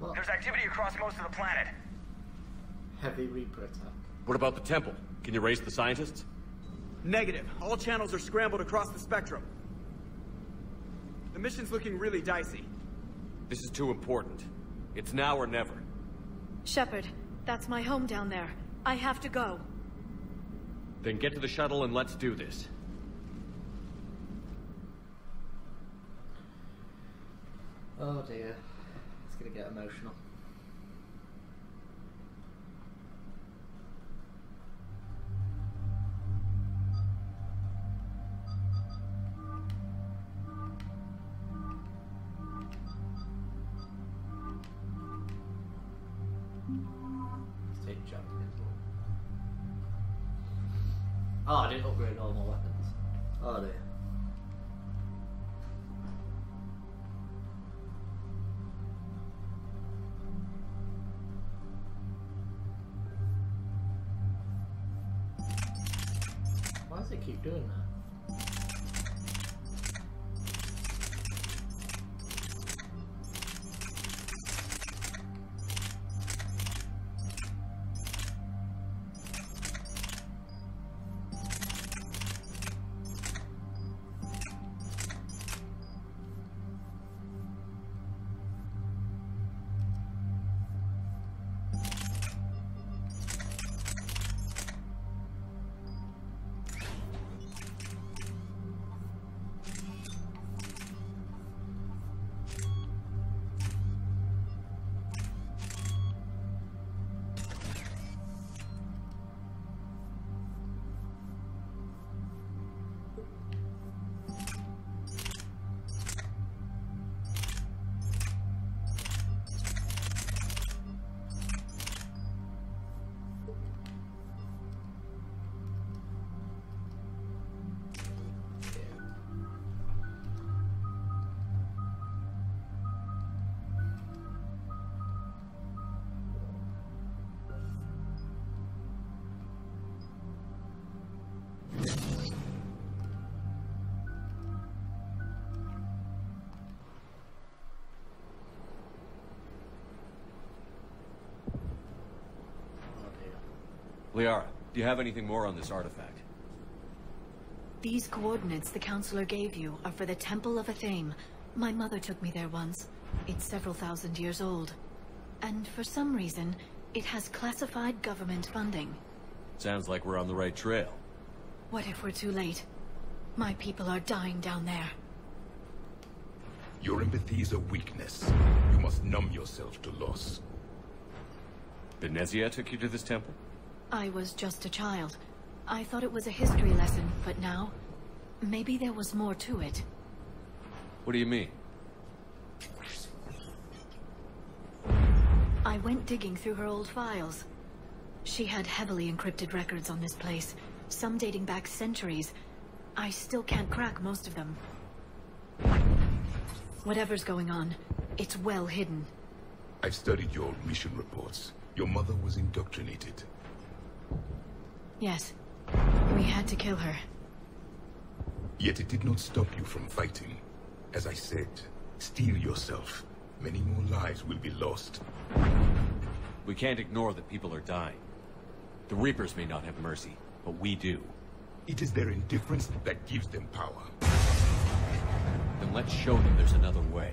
What? There's activity across most of the planet. Heavy Reaper attack. What about the temple? Can you raise the scientists? Negative. All channels are scrambled across the spectrum. The mission's looking really dicey. This is too important. It's now or never. Shepard, that's my home down there. I have to go. Then get to the shuttle and let's do this. Oh dear. It's gonna get emotional. Let's take jump again. Oh, I didn't upgrade all my weapons. Oh dear. Why does it keep doing that? Liara, do you have anything more on this artifact? These coordinates the counselor gave you are for the Temple of Athame. My mother took me there once. It's several thousand years old. And for some reason, it has classified government funding. Sounds like we're on the right trail. What if we're too late? My people are dying down there. Your empathy is a weakness. You must numb yourself to loss. Benezia took you to this temple? I was just a child. I thought it was a history lesson, but now, maybe there was more to it. What do you mean? I went digging through her old files. She had heavily encrypted records on this place, some dating back centuries. I still can't crack most of them. Whatever's going on, it's well hidden. I've studied your old mission reports. Your mother was indoctrinated. Yes. We had to kill her. Yet it did not stop you from fighting. As I said, steel yourself. Many more lives will be lost. We can't ignore that people are dying. The Reapers may not have mercy, but we do. It is their indifference that gives them power. Then let's show them there's another way.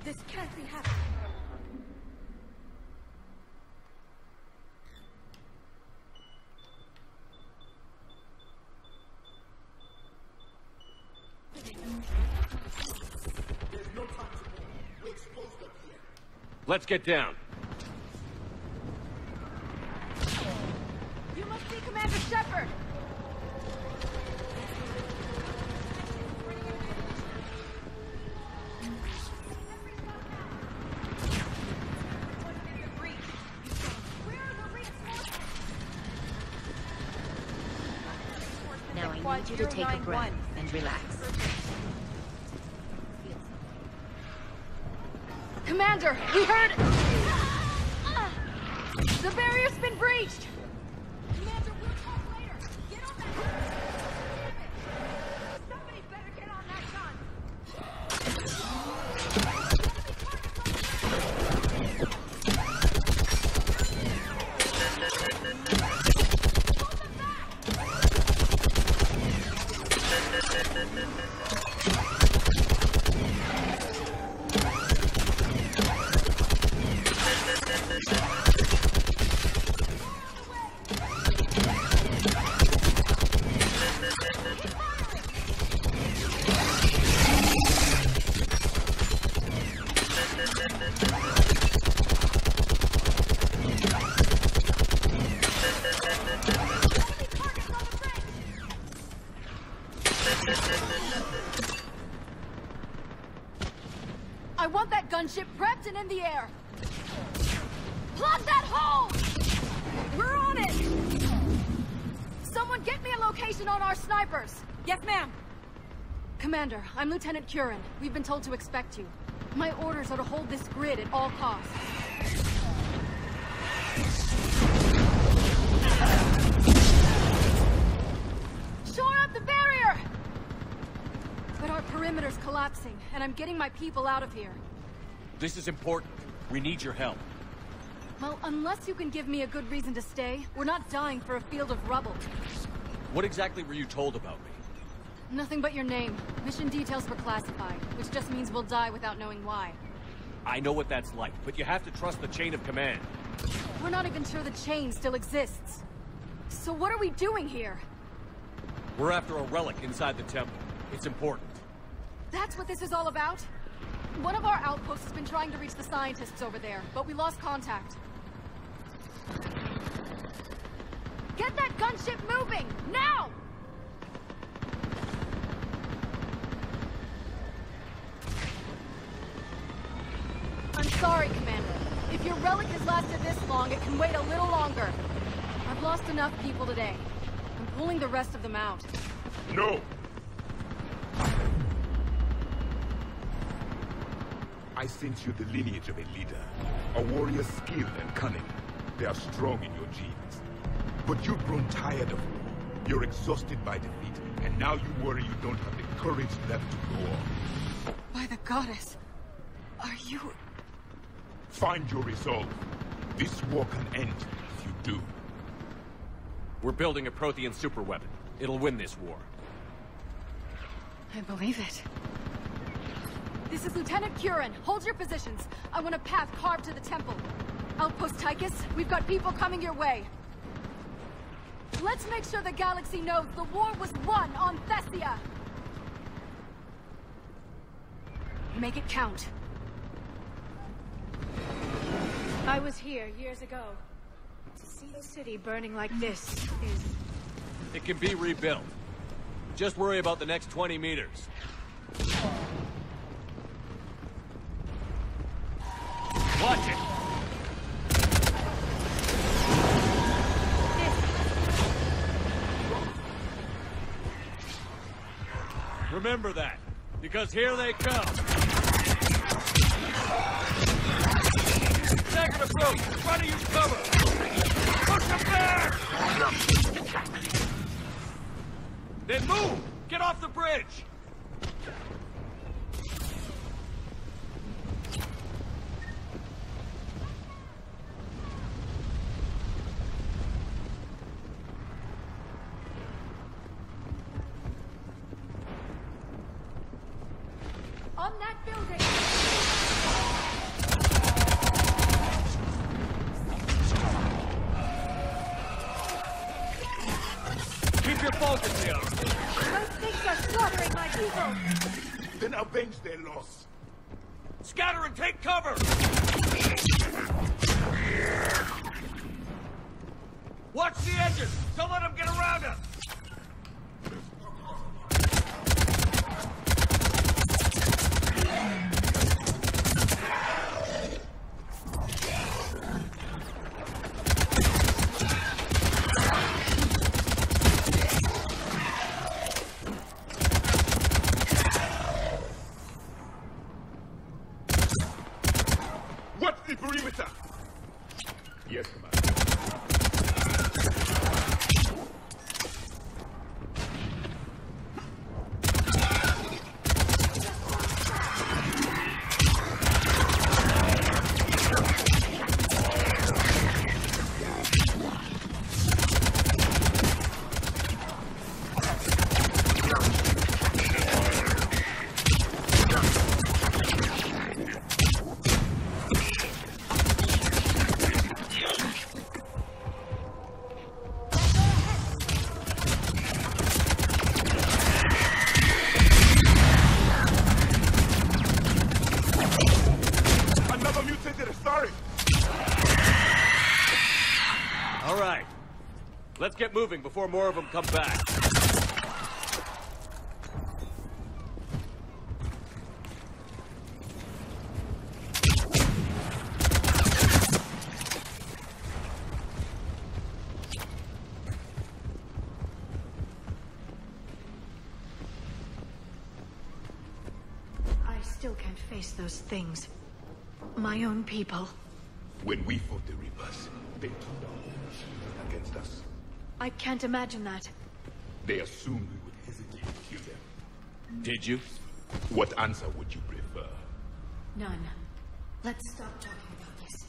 This can't be happening. Let's get down. You must be Commander Shepard! Now I need you to take a breath and relax. Commander, we heard... The barrier's been breached! Commander, we'll talk later! Get on that gun! Somebody better get on that gun! I want that gunship prepped and in the air! Plug that hole! We're on it! Someone get me a location on our snipers! Yes, ma'am! Commander, I'm Lieutenant Curran. We've been told to expect you. My orders are to hold this grid at all costs. Shore up the barrier! But our perimeter's collapsing, and I'm getting my people out of here. This is important. We need your help. Well, unless you can give me a good reason to stay, we're not dying for a field of rubble. What exactly were you told about me? Nothing but your name. Mission details were classified, which just means we'll die without knowing why. I know what that's like, but you have to trust the chain of command. We're not even sure the chain still exists. So what are we doing here? We're after a relic inside the temple. It's important. That's what this is all about? One of our outposts has been trying to reach the scientists over there, but we lost contact. Get that gunship moving! Now! I'm sorry, Commander. If your relic has lasted this long, it can wait a little longer. I've lost enough people today. I'm pulling the rest of them out. No! I sense you the lineage of a leader. A warrior's skill and cunning. They are strong in your genes. But you've grown tired of war. You're exhausted by defeat, and now you worry you don't have the courage left to go on. By the goddess, are you... Find your resolve. This war can end if you do. We're building a Prothean superweapon. It'll win this war. I believe it. This is Lieutenant Curran. Hold your positions. I want a path carved to the temple. Outpost Tychus, we've got people coming your way. Let's make sure the galaxy knows the war was won on Thessia. Make it count. I was here years ago. To see the city burning like this is... It can be rebuilt. Just worry about the next 20 meters. Watch it! Remember that, because here they come. Staggered approach! Try to use cover! Push them back! Then move! Get off the bridge! On that building! Keep your focus here! Those things are slaughtering my people! Then avenge their loss. Scatter and take cover! Watch the edges! Don't let them get around us! Yes, Commander. Another mutated Astari! All right. Let's get moving before more of them come back. I still can't face those things. My own people. When we fought the Reapers, they turned our own shield against us. I can't imagine that. They assumed we would hesitate to kill them. Did you? What answer would you prefer? None. Let's stop talking about this.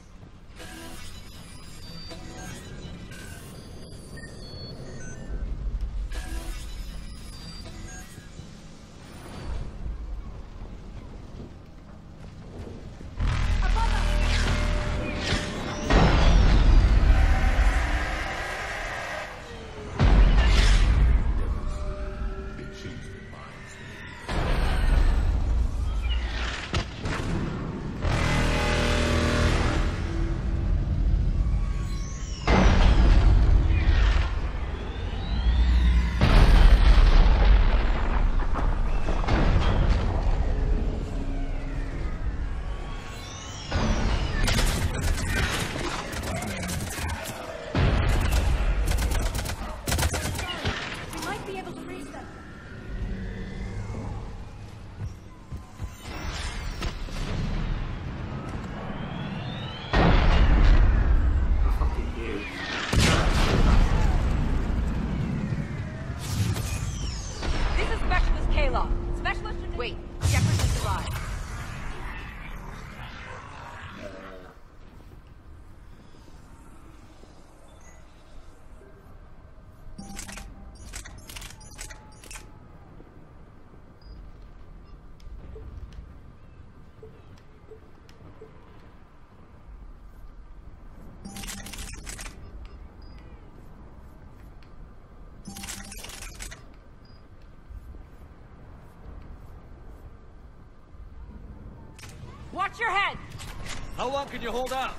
They changed their minds. We might be able to reach them. Fucking huge. This is Specialist Kayla. Specialist... Wait, Shepard just arrived. Watch your head! How long can you hold out?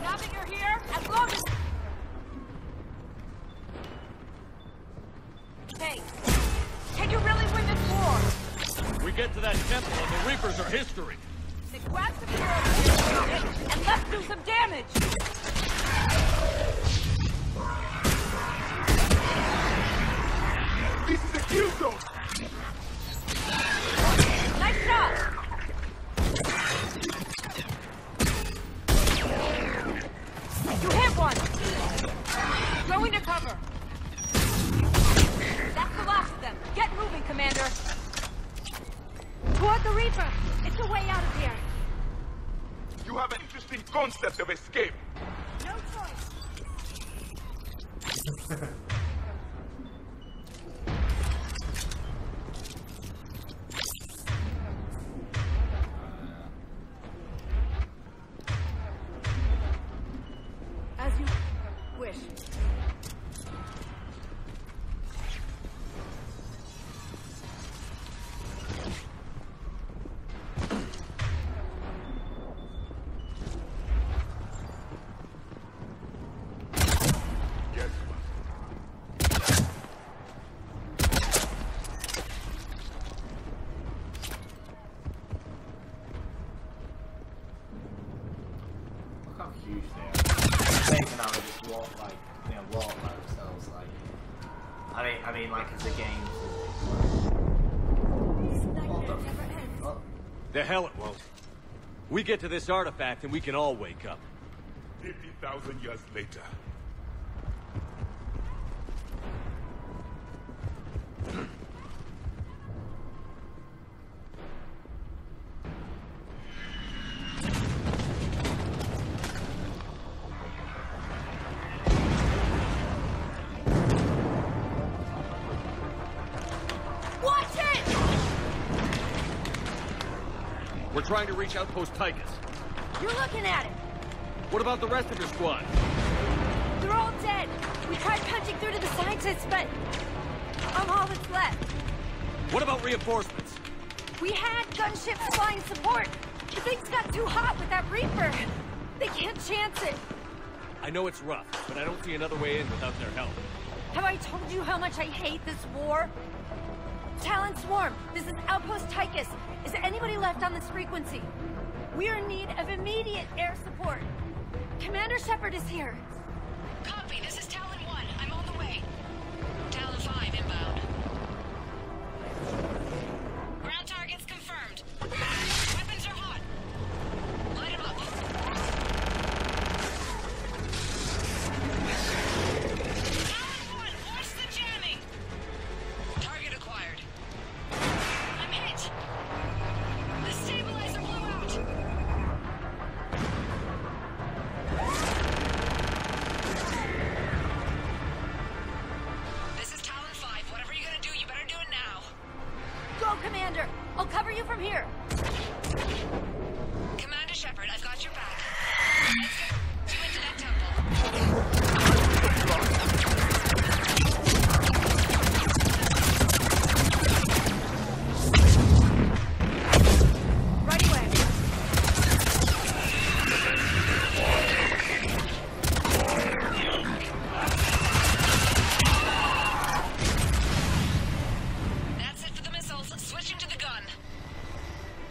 Now that you're here, as long as... Hey, can you really win this war? We get to that temple and the Reapers are history. Then grab some heroes and let's do some damage! This is a kill zone! Nice shot! You hit one! Go into cover! That's the last of them. Get moving, Commander! Toward the Reaper! It's a way out of here! You have an interesting concept of escape. No choice! As you wish. Yes, Look how huge they are. Thinking I would just walk walk by themselves. Like, I mean, like as a game. What the fuck? The hell it won't. We get to this artifact and we can all wake up. 50,000 years later. We're trying to reach Outpost Tychus. You're looking at it. What about the rest of your squad? They're all dead. We tried punching through to the scientists, but I'm all that's left. What about reinforcements? We had gunships flying support. The things got too hot with that Reaper. They can't chance it. I know it's rough, but I don't see another way in without their help. Have I told you how much I hate this war? Talon Swarm, this is Outpost Tychus. Is there anybody left on this frequency? We're in need of immediate air support. Commander Shepard is here. Copy, this is Talon 1. I'm on the way. Talon 5 inbound. Ground targets confirmed. Weapons are hot. Light 'em up. Talon 1, watch the jamming. Target acquired. I'm hit. The stabilizer blew out. This is Talon 5. Whatever you're gonna do, you better do it now. Go, Commander. I'll cover you from here. Commander Shepard, I've got your back. Let's go. To Internet Temple. Right away. That's it for the missiles. Switching to the gun.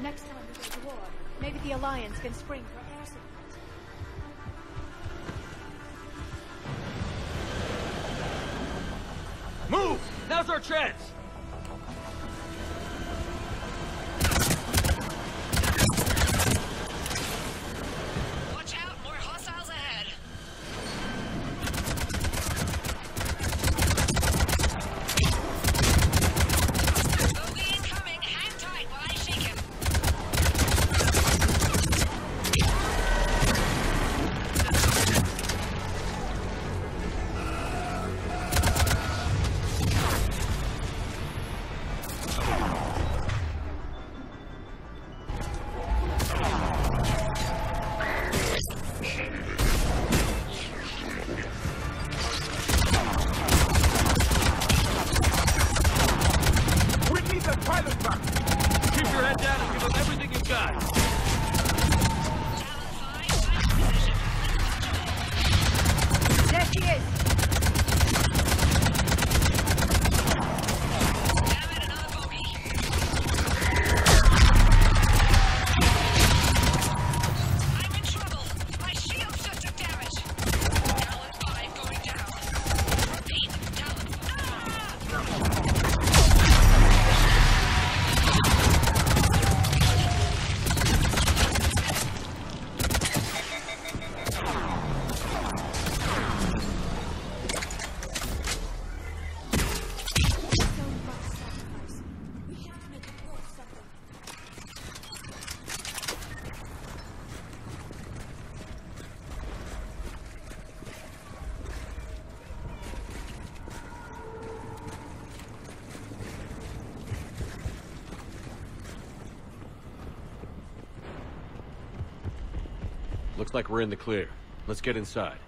Next time we go to war, maybe the Alliance can spring for air support. Move! Now's our chance! Watch out, more hostiles ahead. Bogey incoming. Hang tight while I shake him. We need the pilot back! Keep your head down and give them everything you've got! Talon 5, I'm in position. There she is. Damn it, another bogey. I'm in trouble. My shields just took damage. Talon 5 going down. Repeat, Talon. Looks like we're in the clear. Let's get inside.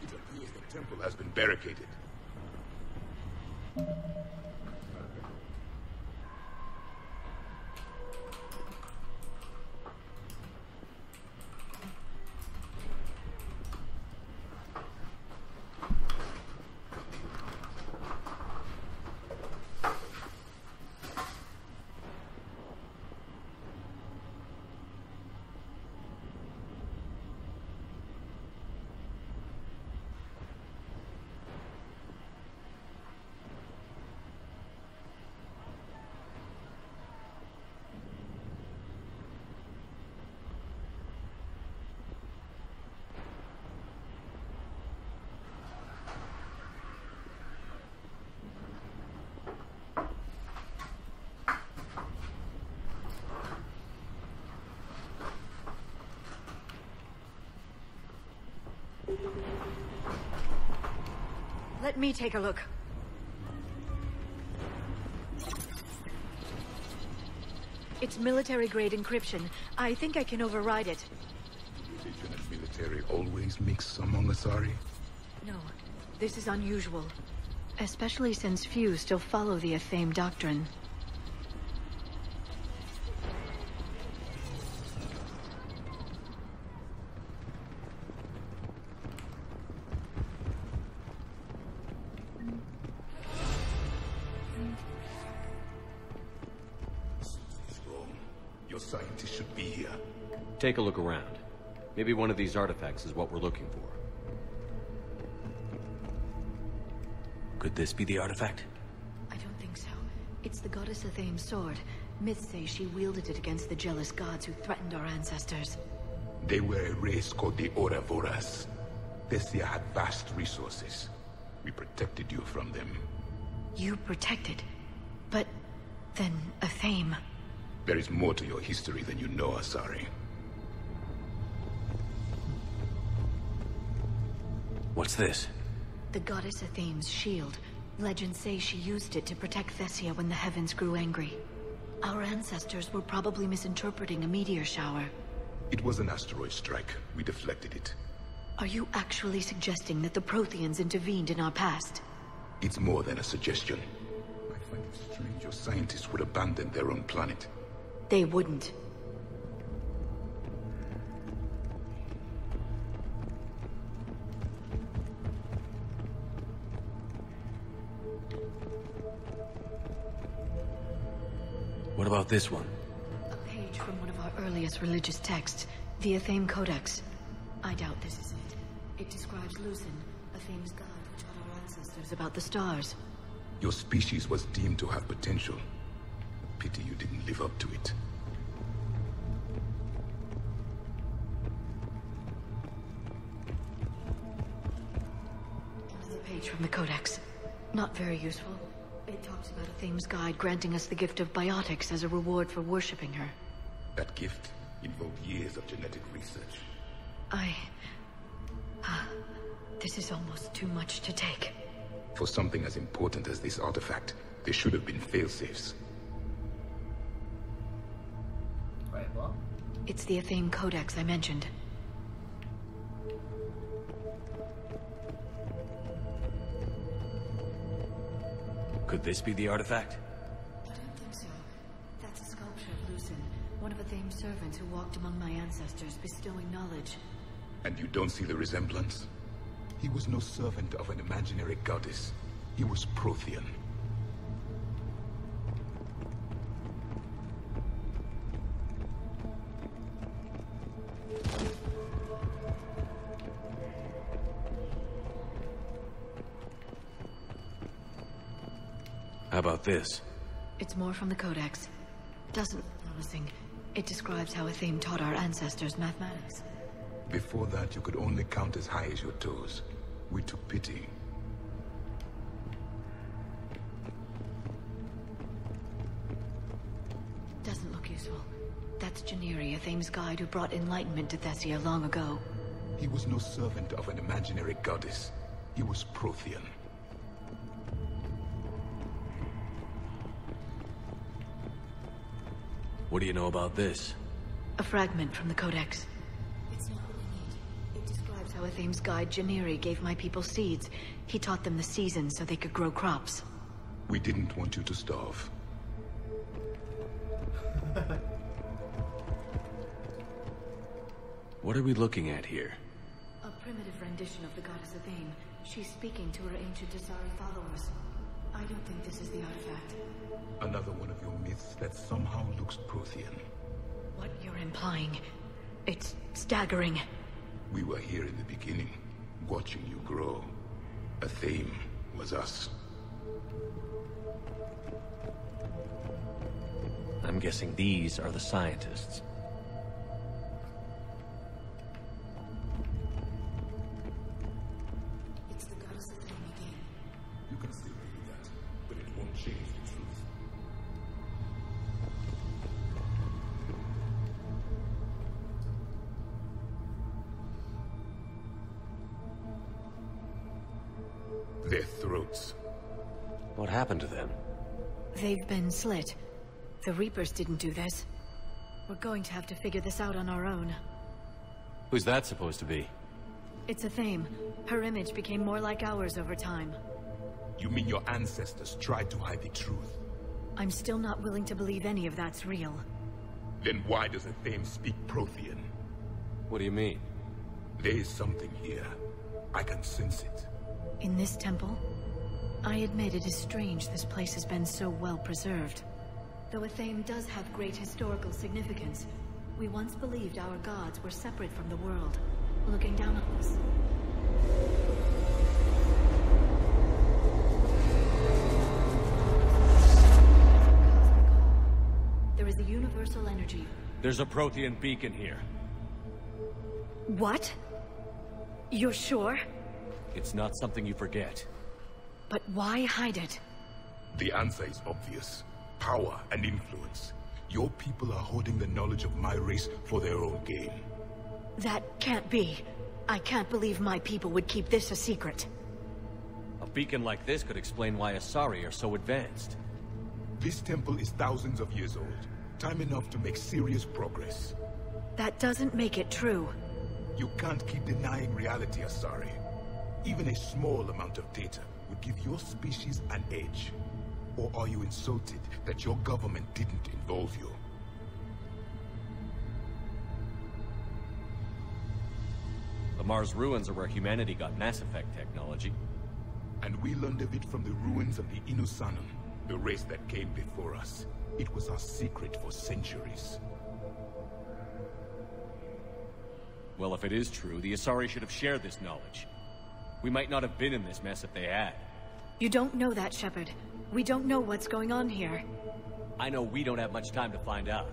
It appears the temple has been barricaded. Let me take a look. It's military-grade encryption. I think I can override it. Religion and military always mix among Asari? No, this is unusual. Especially since few still follow the Athame doctrine. Something's wrong. Your scientists should be here. Take a look around. Maybe one of these artifacts is what we're looking for. Could this be the artifact? I don't think so. It's the goddess Athame's sword. Myths say she wielded it against the jealous gods who threatened our ancestors. They were a race called the Ouroboros. Thessia had vast resources. We protected you from them. You protected? But then Athame... There is more to your history than you know, Asari. What's this? The goddess Athame's shield. Legends say she used it to protect Thessia when the heavens grew angry. Our ancestors were probably misinterpreting a meteor shower. It was an asteroid strike. We deflected it. Are you actually suggesting that the Protheans intervened in our past? It's more than a suggestion. I find it strange your scientists would abandon their own planet. They wouldn't. What about this one? A page from one of our earliest religious texts, the Athame Codex. I doubt this is it. It describes Lucin, Athame's god who taught our ancestors about the stars. Your species was deemed to have potential. Pity you didn't live up to it. Another page from the Codex. Not very useful. It talks about Athame's guide granting us the gift of biotics as a reward for worshipping her. That gift involved years of genetic research. This is almost too much to take. For something as important as this artifact, there should have been failsafes. Wait, what? It's the Athame Codex I mentioned. Could this be the artifact? I don't think so. That's a sculpture of Lucin, one of Athame's servants who walked among my ancestors, bestowing knowledge. And you don't see the resemblance? He was no servant of an imaginary goddess. He was Prothean. How about this? It's more from the Codex. Doesn't promising. It describes how Athame taught our ancestors mathematics. Before that, you could only count as high as your toes. We took pity. Doesn't look useful. That's Janiri, Athame's guide who brought enlightenment to Thessia long ago. He was no servant of an imaginary goddess. He was Prothean. What do you know about this? A fragment from the Codex. It's not really neat. It describes how Athame's guide Janiri gave my people seeds. He taught them the seasons so they could grow crops. We didn't want you to starve. What are we looking at here? A primitive rendition of the goddess Athame. She's speaking to her ancient Asari followers. I don't think this is the artifact. Another one of your myths that somehow looks Prothean. What you're implying, it's staggering. We were here in the beginning, watching you grow. Athame was us. I'm guessing these are the scientists. It's the goddess Athame again. You can still believe that, but it won't change the truth. They're throats. What happened to them? They've been slit. The Reapers didn't do this. We're going to have to figure this out on our own. Who's that supposed to be? It's a theme. Her image became more like ours over time. You mean your ancestors tried to hide the truth? I'm still not willing to believe any of that's real. Then why does the Thame speak Prothean? What do you mean? There is something here. I can sense it. In this temple? I admit it is strange this place has been so well preserved. Though a Thame does have great historical significance, we once believed our gods were separate from the world, looking down on us. There is a universal energy. There's a Prothean beacon here. What? You're sure? It's not something you forget. But why hide it? The answer is obvious. Power and influence. Your people are holding the knowledge of my race for their own gain. That can't be. I can't believe my people would keep this a secret. A beacon like this could explain why Asari are so advanced. This temple is thousands of years old. Time enough to make serious progress. That doesn't make it true. You can't keep denying reality, Asari. Even a small amount of data would give your species an edge. Or are you insulted that your government didn't involve you? The Mars ruins are where humanity got Mass Effect technology. And we learned of it from the ruins of the Inusanum, the race that came before us. It was our secret for centuries. Well, if it is true, the Asari should have shared this knowledge. We might not have been in this mess if they had. You don't know that, Shepard. We don't know what's going on here. I know we don't have much time to find out.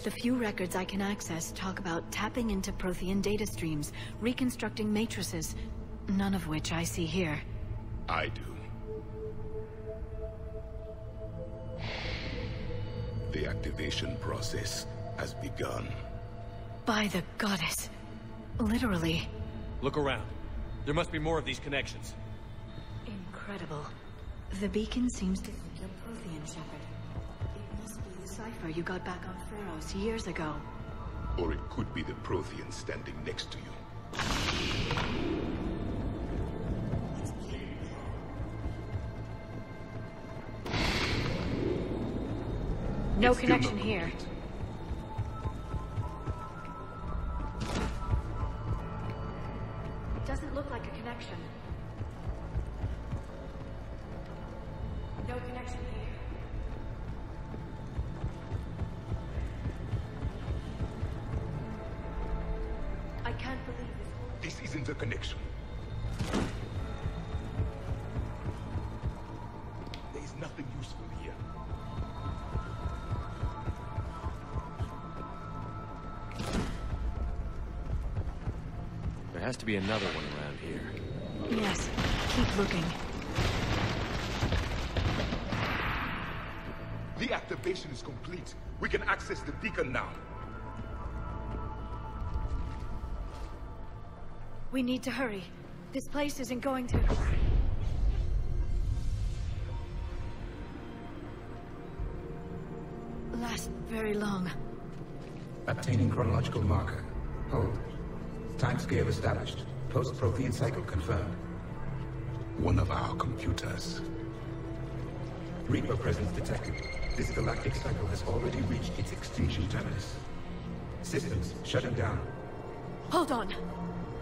The few records I can access talk about tapping into Prothean data streams, reconstructing matrices, none of which I see here. I do. The activation process has begun. By the goddess. Literally. Look around. There must be more of these connections. Incredible. The beacon seems to be a Prothean, Shepard. It must be the cipher you got back on Pharos years ago. Or it could be the Prothean standing next to you. No It's still connection not here. complete. It doesn't look like a connection. No connection here. I can't believe this. This isn't a connection. There is nothing useful here. There has to be another one around here. Yes, keep looking. The activation is complete. We can access the beacon now. We need to hurry. This place isn't going to... last very long. Obtaining chronological marker. Hold. Timescale established. Post-Prothean cycle confirmed. One of our computers. Reaper presence detected. This galactic cycle has already reached its extinction terminus. Systems shutting down. Hold on.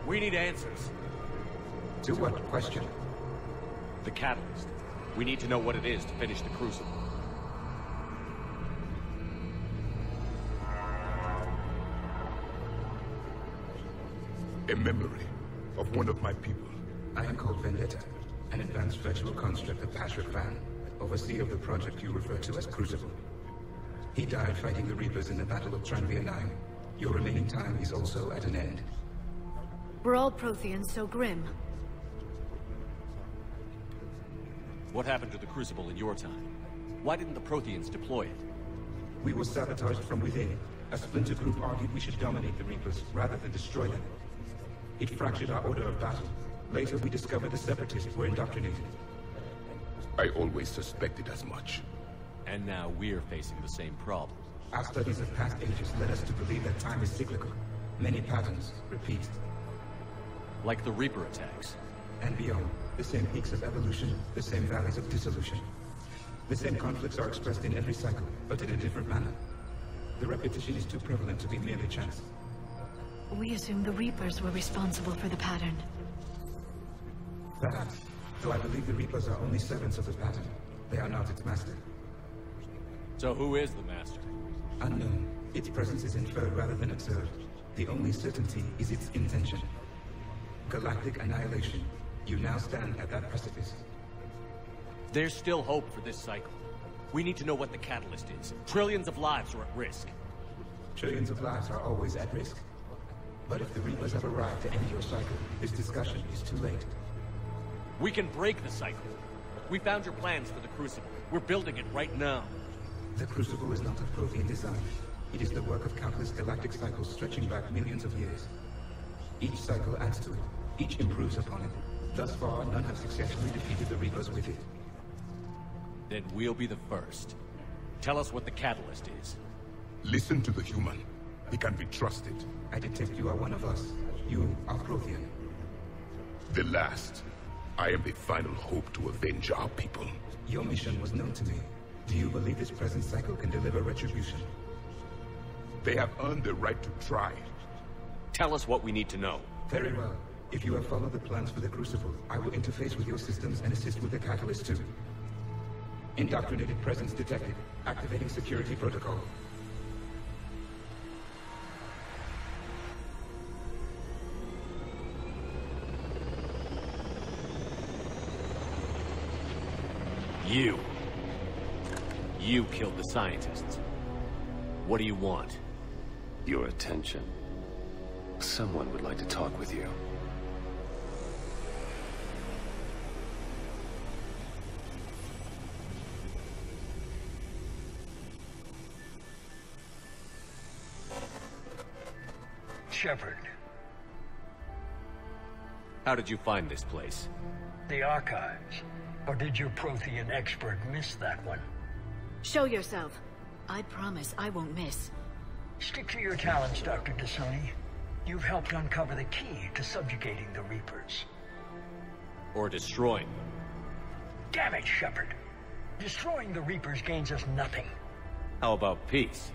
We need answers. To what question? The catalyst. We need to know what it is to finish the Crucible. A memory of one of my people. I am called Vendetta, an advanced virtual construct of Patrick Van, overseer of the project you refer to as Crucible. He died fighting the Reapers in the Battle of Tranvia 9. Your remaining time is also at an end. We're all Protheans so grim. What happened to the Crucible in your time? Why didn't the Protheans deploy it? We were sabotaged from within. A splinter group argued we should dominate the Reapers rather than destroy them. It fractured our order of battle. Later, we discovered the Separatists were indoctrinated. I always suspected as much. And now we're facing the same problem. Our studies of past ages led us to believe that time is cyclical. Many patterns repeat. Like the Reaper attacks. And beyond, the same peaks of evolution, the same valleys of dissolution. The same conflicts are expressed in every cycle, but in a different manner. The repetition is too prevalent to be merely chance. We assume the Reapers were responsible for the pattern. Perhaps, though I believe the Reapers are only servants of the pattern. They are not its master. So who is the master? Unknown. Its presence is inferred rather than observed. The only certainty is its intention. Galactic annihilation. You now stand at that precipice. There's still hope for this cycle. We need to know what the catalyst is. Trillions of lives are at risk. Trillions of lives are always at risk. But if the Reapers have arrived to end your cycle, this discussion is too late. We can break the cycle. We found your plans for the Crucible. We're building it right now. The Crucible is not of Prothean design. It is the work of countless galactic cycles stretching back millions of years. Each cycle adds to it. Each improves upon it. Thus far, none have successfully defeated the Reapers with it. Then we'll be the first. Tell us what the catalyst is. Listen to the human. He can be trusted. I detect you are one of us. You are Prothean. The last. I am the final hope to avenge our people. Your mission was known to me. Do you believe this present cycle can deliver retribution? They have earned the right to try. Tell us what we need to know. Very well. If you have followed the plans for the Crucible, I will interface with your systems and assist with the catalyst too. Indoctrinated presence detected. Activating security protocol. You killed the scientists. What do you want? Your attention. Someone would like to talk with you. Shepard. How did you find this place? The archives. Or did your Prothean expert miss that one? Show yourself. I promise I won't miss. Stick to your talents, Dr. D'Soni. You've helped uncover the key to subjugating the Reapers. Or destroying them. Damn it, Shepard. Destroying the Reapers gains us nothing. How about peace?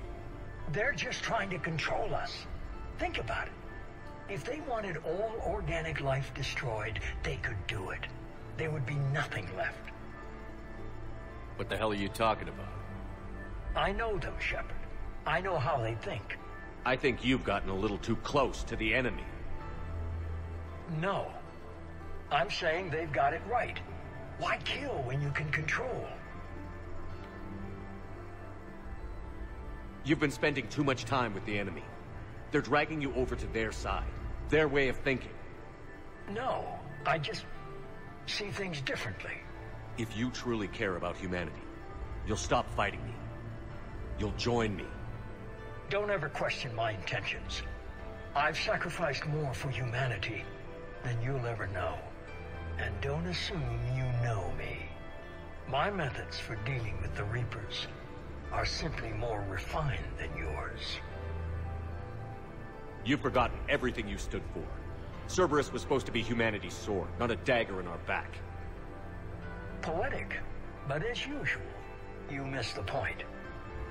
They're just trying to control us. Think about it. If they wanted all organic life destroyed, they could do it. There would be nothing left. What the hell are you talking about? I know them, Shepard. I know how they think. I think you've gotten a little too close to the enemy. No. I'm saying they've got it right. Why kill when you can control? You've been spending too much time with the enemy. They're dragging you over to their side. Their way of thinking. No, I just see things differently. If you truly care about humanity, you'll stop fighting me. You'll join me. Don't ever question my intentions. I've sacrificed more for humanity than you'll ever know. And don't assume you know me. My methods for dealing with the Reapers are simply more refined than yours. You've forgotten everything you stood for. Cerberus was supposed to be humanity's sword, not a dagger in our back. Poetic, but as usual, you miss the point.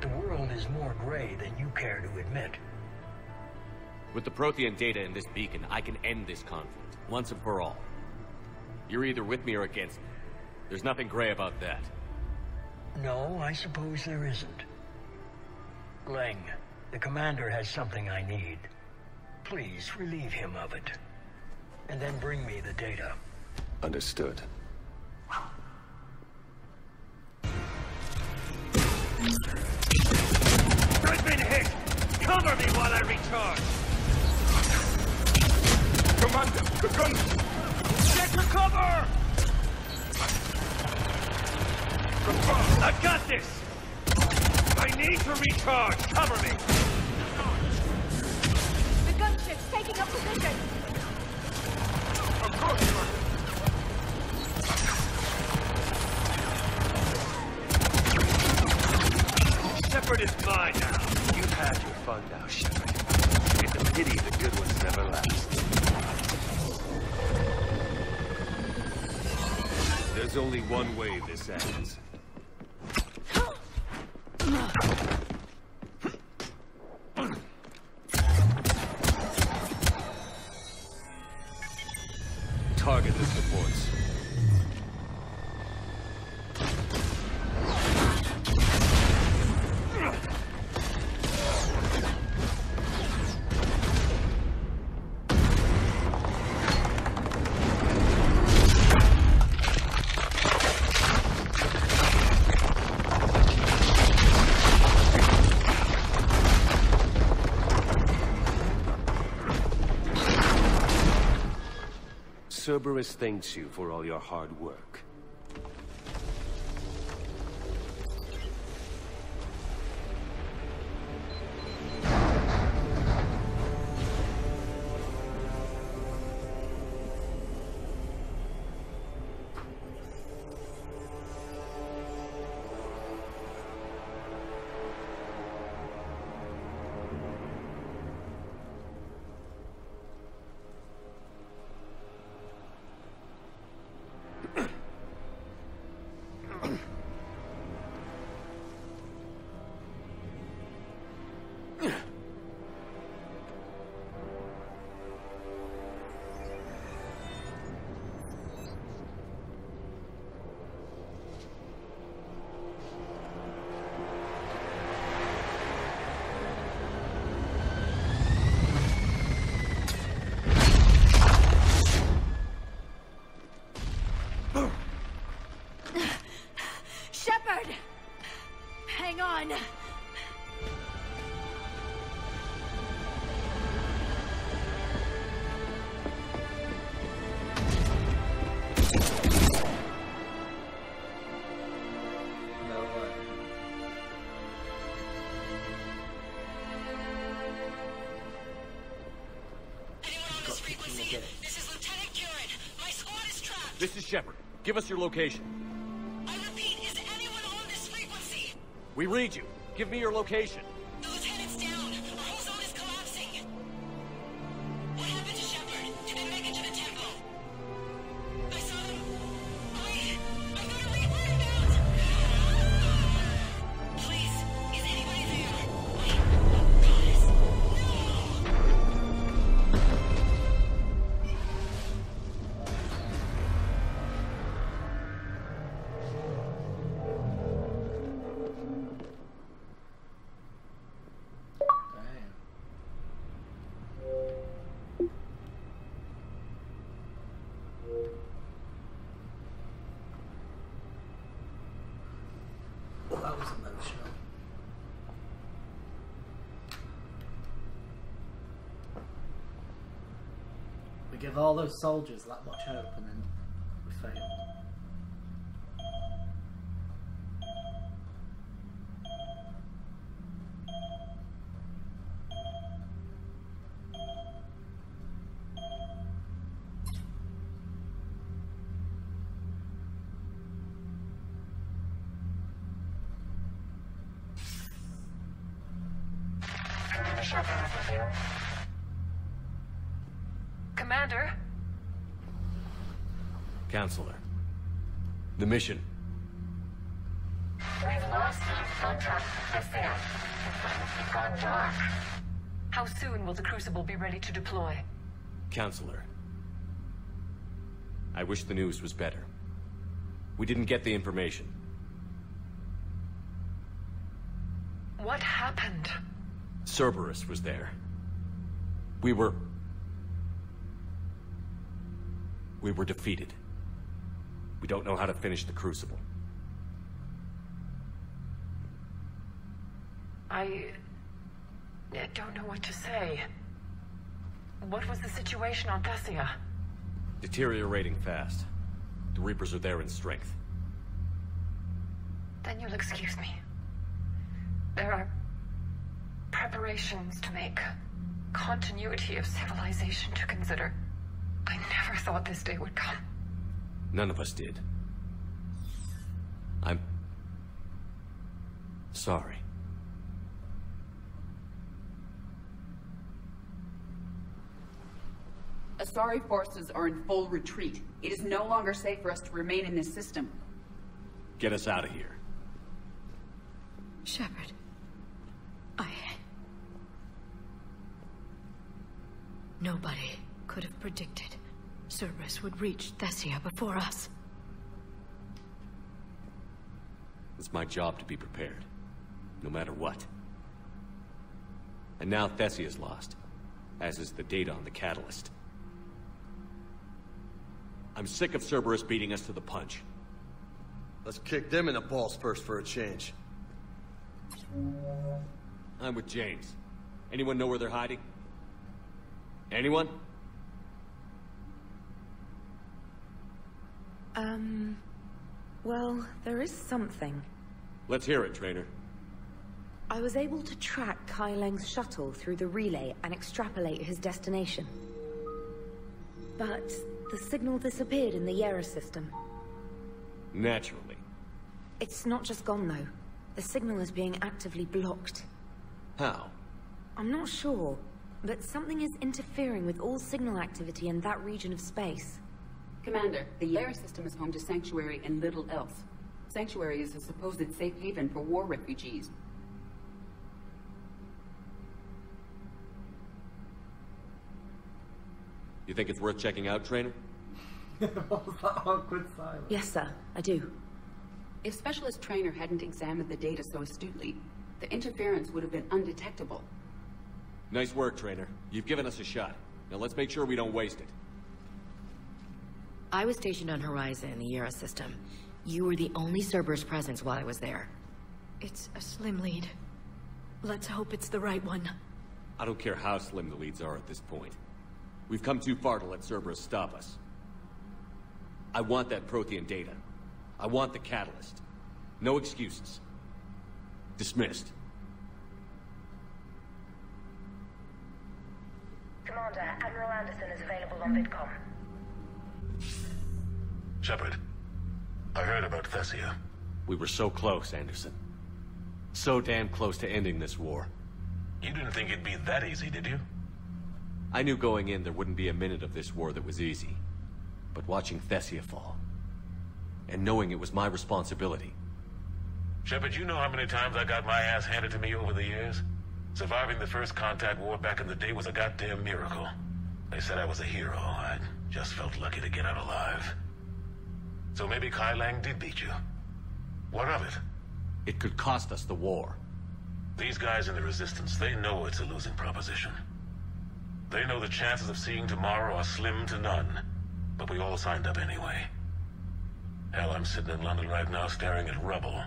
The world is more gray than you care to admit. With the Prothean data in this beacon, I can end this conflict, once and for all. You're either with me or against me. There's nothing gray about that. No, I suppose there isn't. Leng, the commander has something I need. Please relieve him of it. And then bring me the data. Understood. I've been hit! Cover me while I recharge! Commander, the guns! Get to cover! I've got this! I need to recharge! Cover me! The gunship's taking up position! Of course, Commander! Pity the good ones never last. There's only one way this ends. Target the supports. Cerberus thanks you for all your hard work. Hang on! This is Shepard. Give us your location. I repeat, is anyone on this frequency? We read you. Give me your location. The lieutenant's down. Our whole zone is collapsing. What happened to Shepard? Did they make it to the temple? I saw them. I'm gonna leave word out. Please, is anybody there? Wait. Guys. That was emotional. We give all those soldiers that much hope and then we fail. Commander? Counselor. The mission. We've lost contact with the It's gone dark. How soon will the Crucible be ready to deploy? Counselor. I wish the news was better. We didn't get the information. What happened? Cerberus was there. We were defeated. We don't know how to finish the Crucible. I don't know what to say. What was the situation on Thessia? Deteriorating fast. The Reapers are there in strength. Then you'll excuse me. There are preparations to make, continuity of civilization to consider. I never thought this day would come. None of us did. I'm sorry. Asari forces are in full retreat. It is no longer safe for us to remain in this system. Get us out of here. Shepard. Nobody could have predicted Cerberus would reach Thessia before us. It's my job to be prepared, no matter what. And now Thessia's lost, as is the data on the catalyst. I'm sick of Cerberus beating us to the punch. Let's kick them in the balls first for a change. I'm with James. Anyone know where they're hiding? Anyone? Well, there is something. Let's hear it, Trainer. I was able to track Kai Leng's shuttle through the relay and extrapolate his destination. But the signal disappeared in the Yera system. Naturally. It's not just gone, though. The signal is being actively blocked. How? I'm not sure, but something is interfering with all signal activity in that region of space. Commander, the Yera system is home to Sanctuary and little else. Sanctuary is a supposed safe haven for war refugees. You think it's worth checking out, Trainer? What was that awkward silence? Yes, sir, I do. If Specialist Trainer hadn't examined the data so astutely, the interference would have been undetectable. Nice work, Trainer. You've given us a shot. Now let's make sure we don't waste it. I was stationed on Horizon in the Yera system. You were the only Cerberus presence while I was there. It's a slim lead. Let's hope it's the right one. I don't care how slim the leads are at this point. We've come too far to let Cerberus stop us. I want that Prothean data. I want the catalyst. No excuses. Dismissed. Commander, Admiral Anderson is available on VidCom. Shepard, I heard about Thessia. We were so close, Anderson. So damn close to ending this war. You didn't think it'd be that easy, did you? I knew going in there wouldn't be a minute of this war that was easy. But watching Thessia fall, and knowing it was my responsibility. Shepard, you know how many times I got my ass handed to me over the years? Surviving the first contact war back in the day was a goddamn miracle. They said I was a hero. I just felt lucky to get out alive. So maybe Kai Lang did beat you. What of it? It could cost us the war. These guys in the Resistance, they know it's a losing proposition. They know the chances of seeing tomorrow are slim to none. But we all signed up anyway. Hell, I'm sitting in London right now staring at rubble.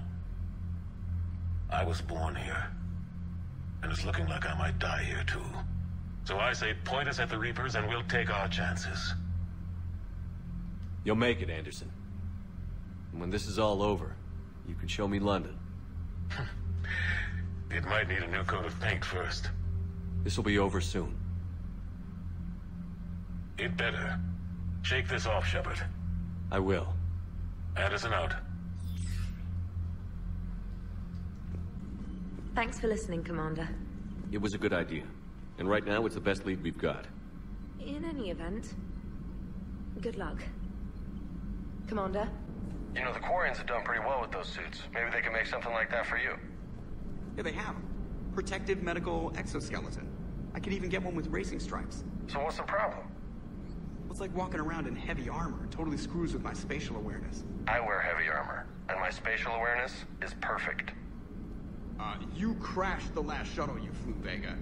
I was born here. And it's looking like I might die here too. So I say point us at the Reapers and we'll take our chances. You'll make it, Anderson. And when this is all over, you can show me London. It might need a new coat of paint first. This will be over soon. It better. Shake this off, Shepard. I will. Anderson out. Thanks for listening, Commander. It was a good idea. And right now, it's the best lead we've got. In any event, good luck. Commander? You know, the Quarians have done pretty well with those suits. Maybe they can make something like that for you. Yeah, they have. Protective medical exoskeleton. I could even get one with racing stripes. So what's the problem? It's like walking around in heavy armor. It totally screws with my spatial awareness. I wear heavy armor, and my spatial awareness is perfect. You crashed the last shuttle you flew, Vega.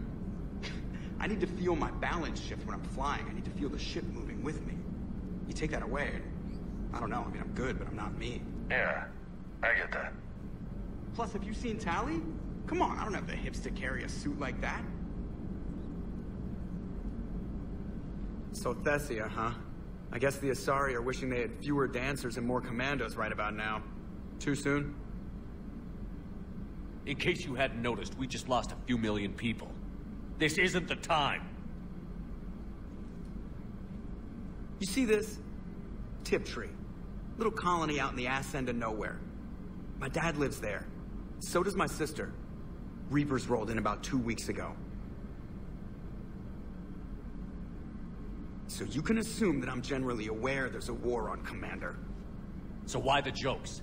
I need to feel my balance shift when I'm flying. I need to feel the ship moving with me. You take that away, I don't know. I mean, I'm good, but I'm not me. Yeah, I get that. Plus, have you seen Tally? Come on, I don't have the hips to carry a suit like that. So Thessia, huh? I guess the Asari are wishing they had fewer dancers and more commandos right about now. Too soon? In case you hadn't noticed, we just lost a few million people. This isn't the time. You see this? Tiptree. Little colony out in the ass end of nowhere. My dad lives there. So does my sister. Reapers rolled in about 2 weeks ago. So you can assume that I'm generally aware there's a war on, Commander. So why the jokes?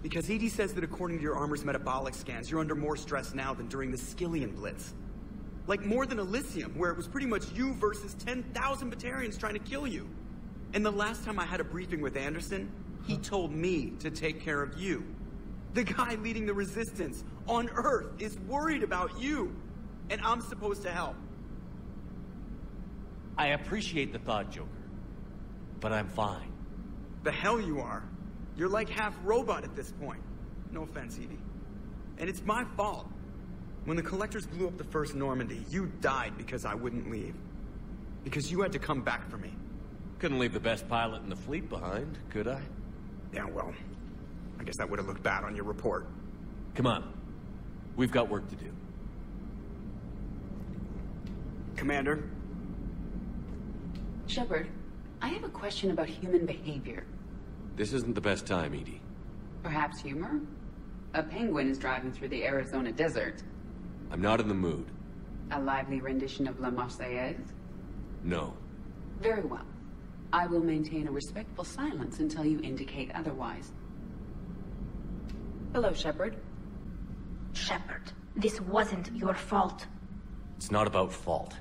Because EDI says that according to your armor's metabolic scans, you're under more stress now than during the Skillian Blitz. Like more than Elysium, where it was pretty much you versus 10,000 Batarians trying to kill you. And the last time I had a briefing with Anderson, he told me to take care of you. The guy leading the resistance on Earth is worried about you, and I'm supposed to help. I appreciate the thought, Joker, but I'm fine. The hell you are. You're like half robot at this point. No offense, Edie. And it's my fault. When the Collectors blew up the first Normandy, you died because I wouldn't leave. Because you had to come back for me. Couldn't leave the best pilot in the fleet behind, could I? Yeah, well, I guess that would have looked bad on your report. Come on. We've got work to do. Commander? Shepard, I have a question about human behavior. This isn't the best time, Edie. Perhaps humor? A penguin is driving through the Arizona desert. I'm not in the mood. A lively rendition of La Marseillaise? No. Very well. I will maintain a respectful silence until you indicate otherwise. Hello, Shepard. Shepard, this wasn't your fault. It's not about fault.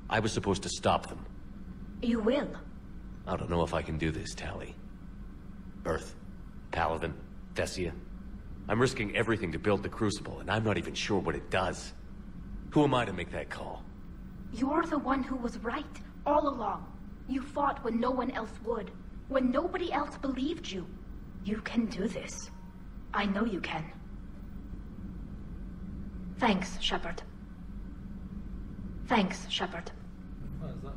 I was supposed to stop them. You will. I don't know if I can do this, Tali. Earth, Paladin, Thessia. I'm risking everything to build the Crucible, and I'm not even sure what it does. Who am I to make that call? You're the one who was right, all along. You fought when no one else would, when nobody else believed you. You can do this. I know you can. Thanks, Shepard. Thanks, Shepard. What is that?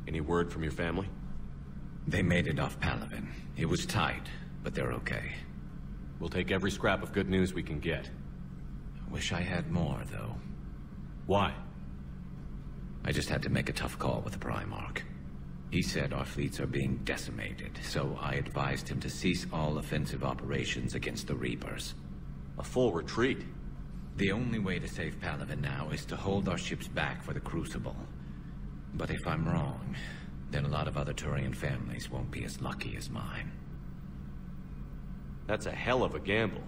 Any word from your family? They made it off Palaven. It was tight, but they're okay. We'll take every scrap of good news we can get. Wish I had more, though. Why? I just had to make a tough call with the Primarch. He said our fleets are being decimated, so I advised him to cease all offensive operations against the Reapers. A full retreat? The only way to save Palaven now is to hold our ships back for the Crucible. But if I'm wrong, then a lot of other Turian families won't be as lucky as mine. That's a hell of a gamble.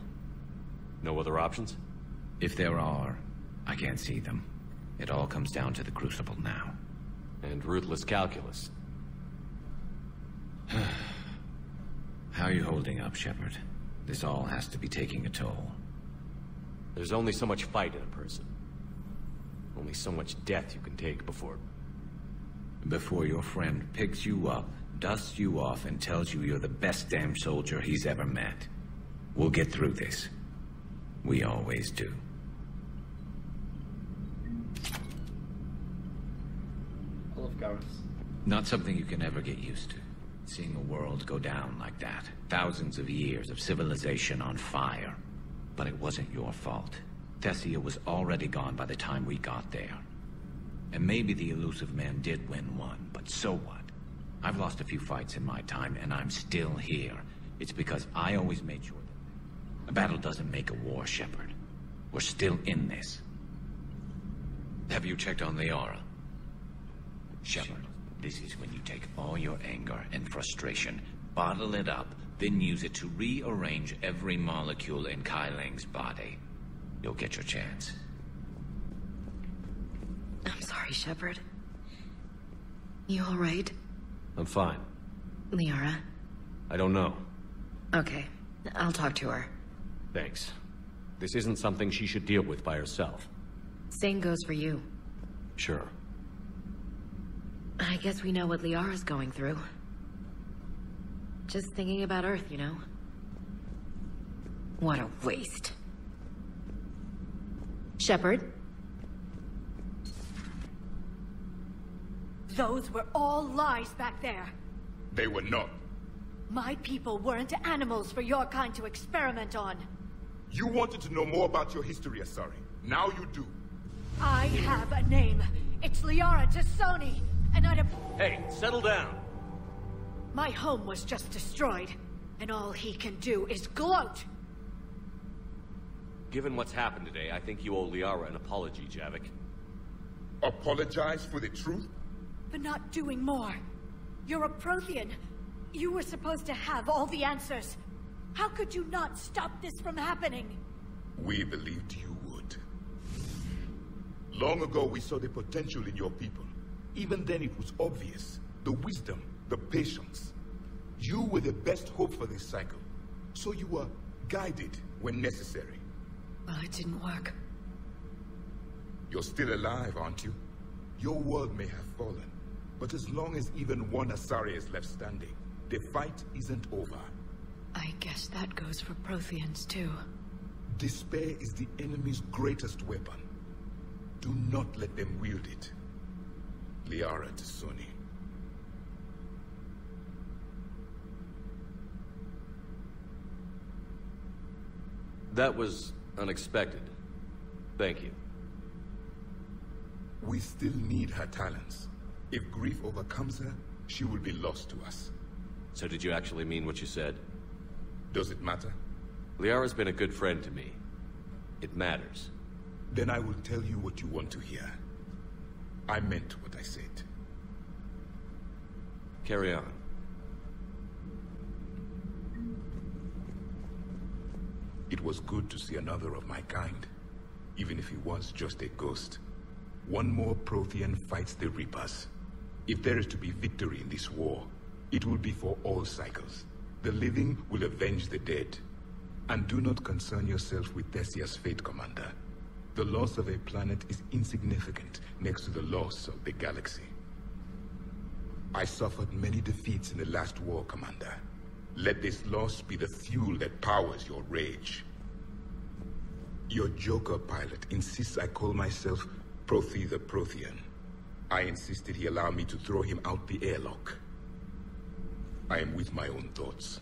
No other options? If there are, I can't see them. It all comes down to the Crucible now. And ruthless calculus. How are you holding up, Shepard? This all has to be taking a toll. There's only so much fight in a person. Only so much death you can take before your friend picks you up, dusts you off, and tells you you're the best damn soldier he's ever met. We'll get through this. We always do. I love Garrus. Not something you can ever get used to. Seeing a world go down like that. Thousands of years of civilization on fire. But it wasn't your fault. Thessia was already gone by the time we got there. And maybe the elusive man did win one, but so what? I've lost a few fights in my time, and I'm still here. It's because I always made sure that a battle doesn't make a war, Shepard. We're still in this. Have you checked on Liara? Shepard, this is when you take all your anger and frustration, bottle it up, then use it to rearrange every molecule in Kai Ling's body. You'll get your chance. I'm sorry, Shepard. You all right? I'm fine. Liara? I don't know. Okay, I'll talk to her. Thanks. This isn't something she should deal with by herself. Same goes for you. Sure. I guess we know what Liara's going through. Just thinking about Earth, you know? What a waste. Shepard? Those were all lies back there. They were not. My people weren't animals for your kind to experiment on. You wanted to know more about your history, Asari. Now you do. I have a name. It's Liara Tassoni, and I'd have... Hey, settle down. My home was just destroyed, and all he can do is gloat. Given what's happened today, I think you owe Liara an apology, Javik. Apologize for the truth? For not doing more. You're a Prothean. You were supposed to have all the answers. How could you not stop this from happening? We believed you would. Long ago, we saw the potential in your people. Even then, it was obvious. The wisdom, the patience. You were the best hope for this cycle. So you were guided when necessary. Well, it didn't work. You're still alive, aren't you? Your world may have fallen, but as long as even one Asari is left standing, the fight isn't over. I guess that goes for Protheans, too. Despair is the enemy's greatest weapon. Do not let them wield it. Liara to Sony. That was unexpected. Thank you. We still need her talents. If grief overcomes her, she will be lost to us. So did you actually mean what you said? Does it matter? Liara's been a good friend to me. It matters. Then I will tell you what you want to hear. I meant what I said. Carry on. It was good to see another of my kind, even if he was just a ghost. One more Prothean fights the Reapers. If there is to be victory in this war, it will be for all cycles. The living will avenge the dead. And do not concern yourself with Thessia's fate, Commander. The loss of a planet is insignificant next to the loss of the galaxy. I suffered many defeats in the last war, Commander. Let this loss be the fuel that powers your rage. Your Joker pilot insists I call myself Prothe the Prothean. I insisted he allow me to throw him out the airlock. I am with my own thoughts.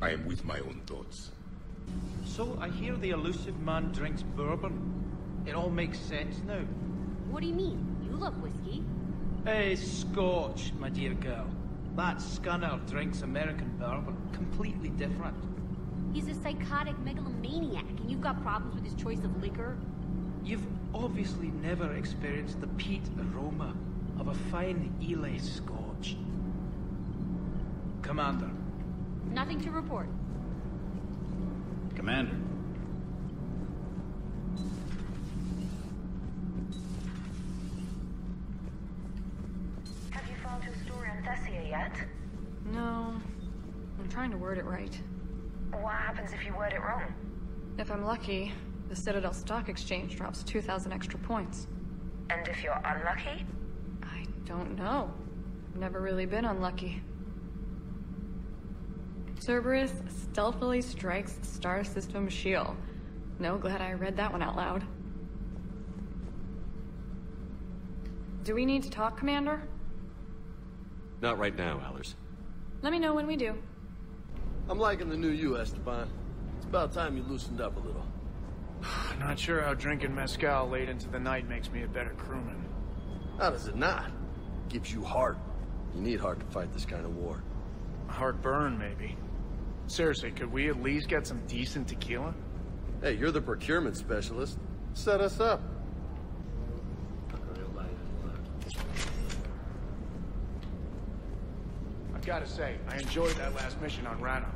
I am with my own thoughts. So I hear the elusive man drinks bourbon. It all makes sense now. What do you mean? You love whiskey. Hey, Scotch, my dear girl. That scunner drinks American bourbon. Completely different. He's a psychotic megalomaniac, and you've got problems with his choice of liquor? You've obviously never experienced the peat aroma of a fine Ely Scotch. Commander. Nothing to report. Commander. Have you found your story on Thessia yet? No. I'm trying to word it right. What happens if you word it wrong? If I'm lucky, the Citadel Stock Exchange drops 2,000 extra points. And if you're unlucky? I don't know. I've never really been unlucky. Cerberus stealthily strikes Star System shield. No, glad I read that one out loud. Do we need to talk, Commander? Not right now, Allers. Let me know when we do. I'm liking the new you, Esteban. It's about time you loosened up a little. Not sure how drinking mezcal late into the night makes me a better crewman. How does it not? Gives you heart. You need heart to fight this kind of war. Heartburn, maybe. Seriously, could we at least get some decent tequila? Hey, you're the procurement specialist. Set us up. I've got to say, I enjoyed that last mission on Rannoch.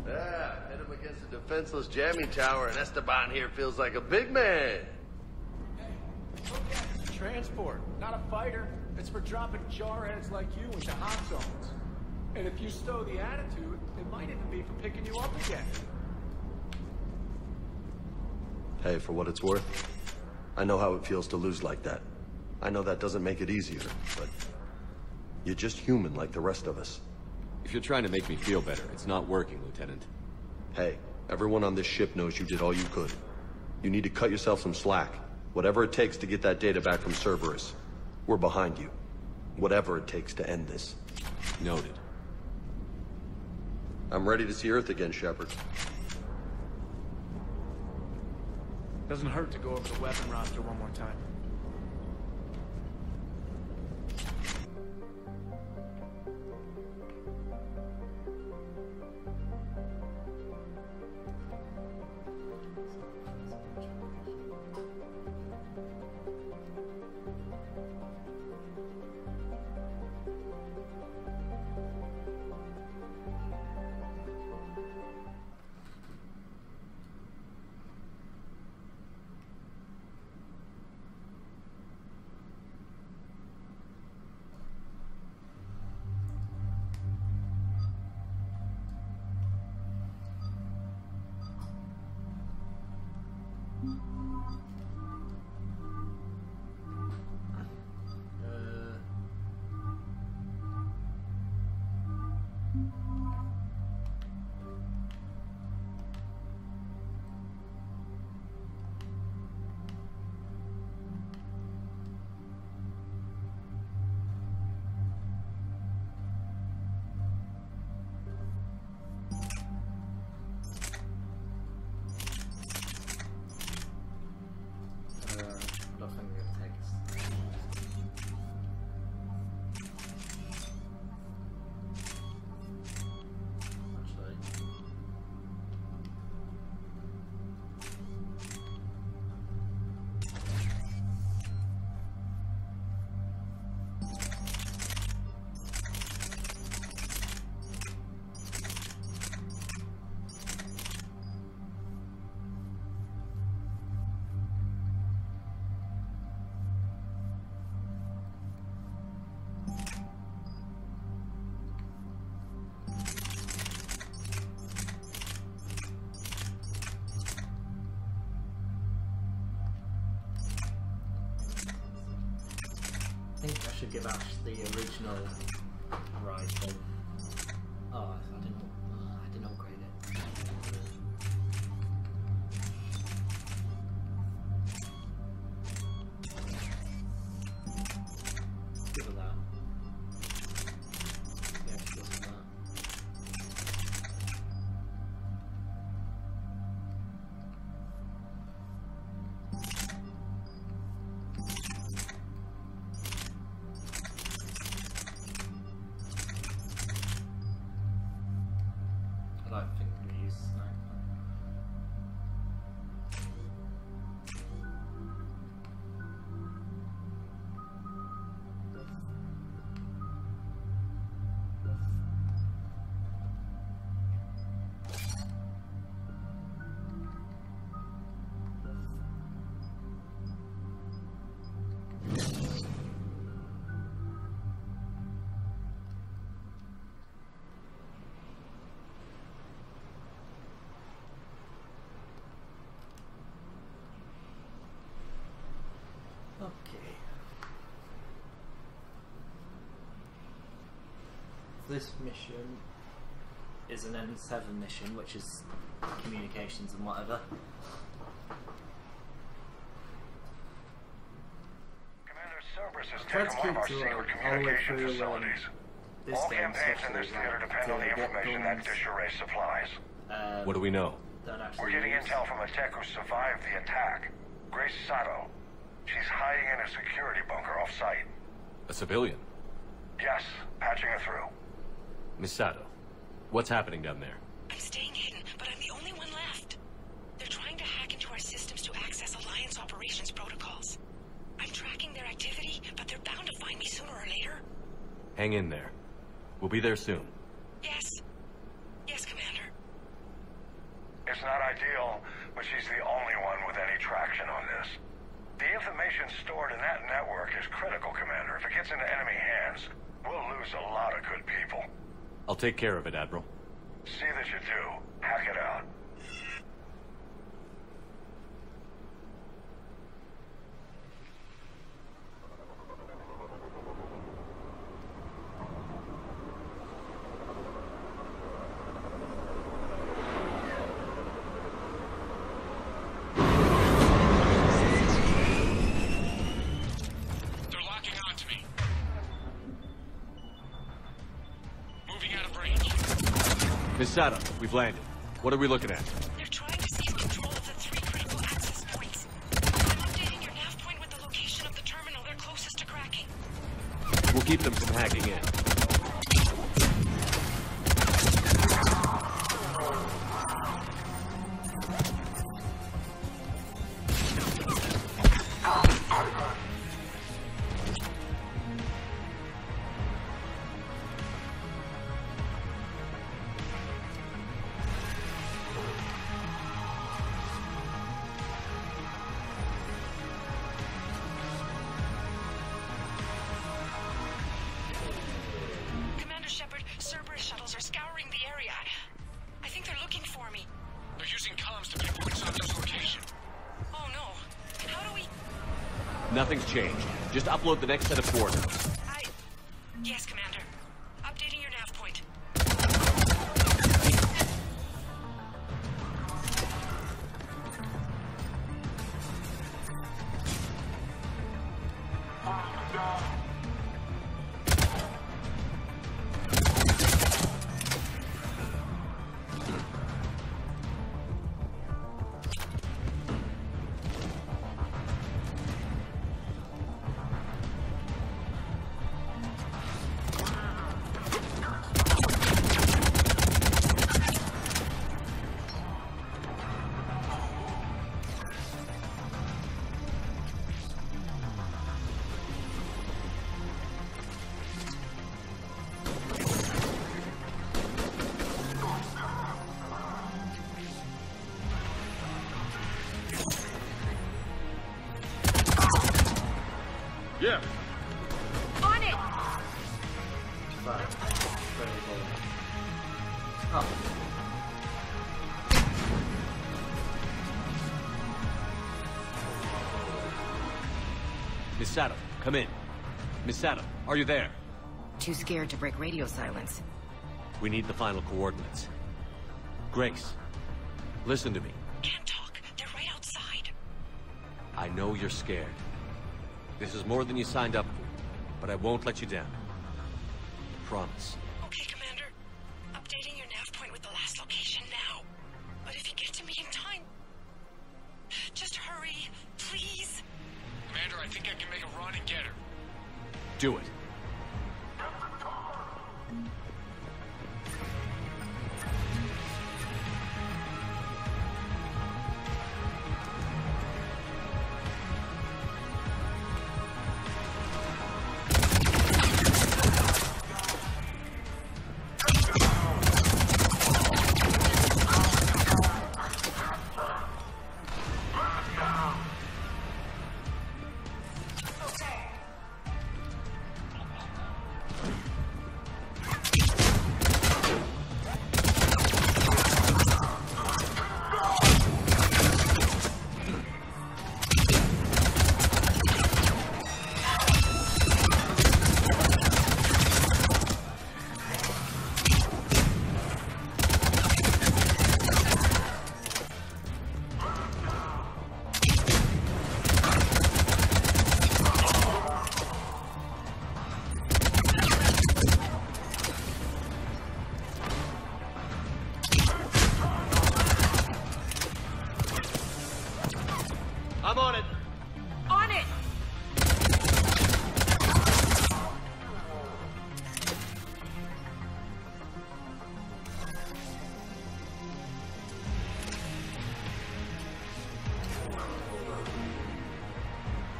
Yeah, hit him against a defenseless jamming tower, and Esteban here feels like a big man. Hey, look at it. It's a transport, not a fighter. It's for dropping jarheads like you into hot zones. And if you stow the attitude, it might even be for picking you up again. Hey, for what it's worth, I know how it feels to lose like that. I know that doesn't make it easier, but you're just human like the rest of us. If you're trying to make me feel better, it's not working, Lieutenant. Hey, everyone on this ship knows you did all you could. You need to cut yourself some slack. Whatever it takes to get that data back from Cerberus. We're behind you. Whatever it takes to end this. Noted. I'm ready to see Earth again, Shepard. Doesn't hurt to go over the weapon roster one more time. think I should give Ash the original rifle. Oh, I didn't upgrade it. Give her that. Yeah, she does that. I don't think we use sniper. Okay. This mission is an N7 mission, which is communications and whatever. Commander Cerberus has taken one of our secret communication facilities. All campaigns in this theater depend on the information that disarray supplies. What do we know? We're getting intel from a tech who survived the attack. Grace Sato. She's hiding in a security bunker off-site. A civilian? Yes, patching her through. Miss Sato, what's happening down there? I'm staying hidden, but I'm the only one left. They're trying to hack into our systems to access Alliance operations protocols. I'm tracking their activity, but they're bound to find me sooner or later. Hang in there. We'll be there soon. Yes. Yes, Commander. It's not ideal, but she's the only one with any traction on this. The information stored in that network is critical, Commander. If it gets into enemy hands, we'll lose a lot of good people. I'll take care of it, Admiral. See that you do. Hack it out. Miss Sato, we've landed. What are we looking at? They're trying to seize control of the 3 critical access points. I'm updating your nav point with the location of the terminal they're closest to cracking. We'll keep them from hacking in. Cerberus shuttles are scouring the area. I think they're looking for me. They're using comms to pinpoint Santo's location. Oh no. How do we... Nothing's changed. Just upload the next set of coordinates. Yes, Commander. Updating your nav point. Yeah. On it! Oh. Miss Sato, come in. Misato, are you there? Too scared to break radio silence. We need the final coordinates. Grace, listen to me. Can't talk. They're right outside. I know you're scared. This is more than you signed up for, but I won't let you down. Promise. Okay, Commander. Updating your nav point with the last location now. But if you get to me in time, just hurry, please. Commander, I think I can make a run and get her. Do it. I'm on it. On it!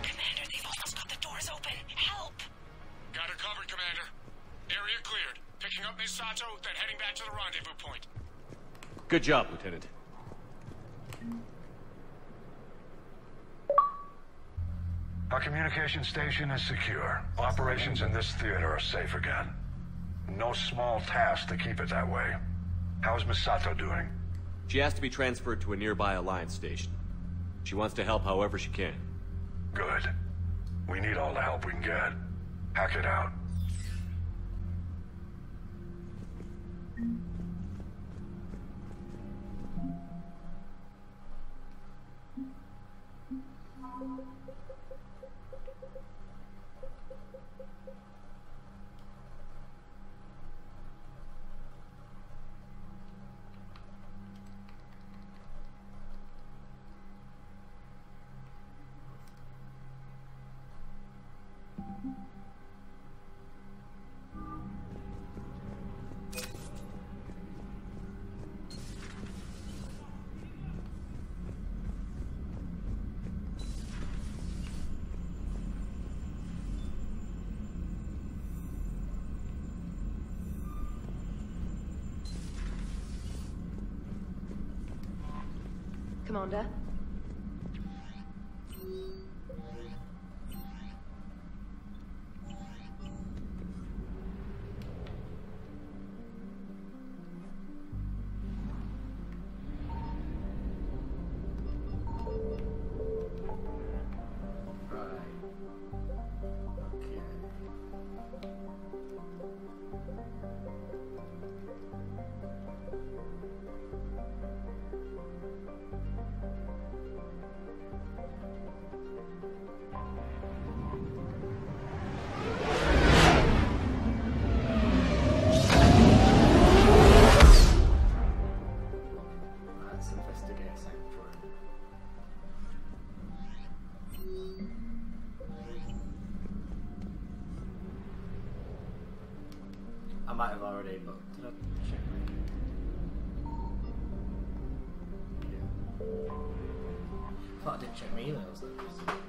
Commander, they've almost got the doors open. Help! Got her covered, Commander. Area cleared. Picking up Misato, then heading back to the rendezvous point. Good job, Lieutenant. Our communication station is secure. Operations in this theater are safe again. No small task to keep it that way. How is Misato doing? She has to be transferred to a nearby Alliance station. She wants to help however she can. Good. We need all the help we can get. Hack it out. Commander? I might have already, but did I check my... Yeah. I thought I didn't check my emails though.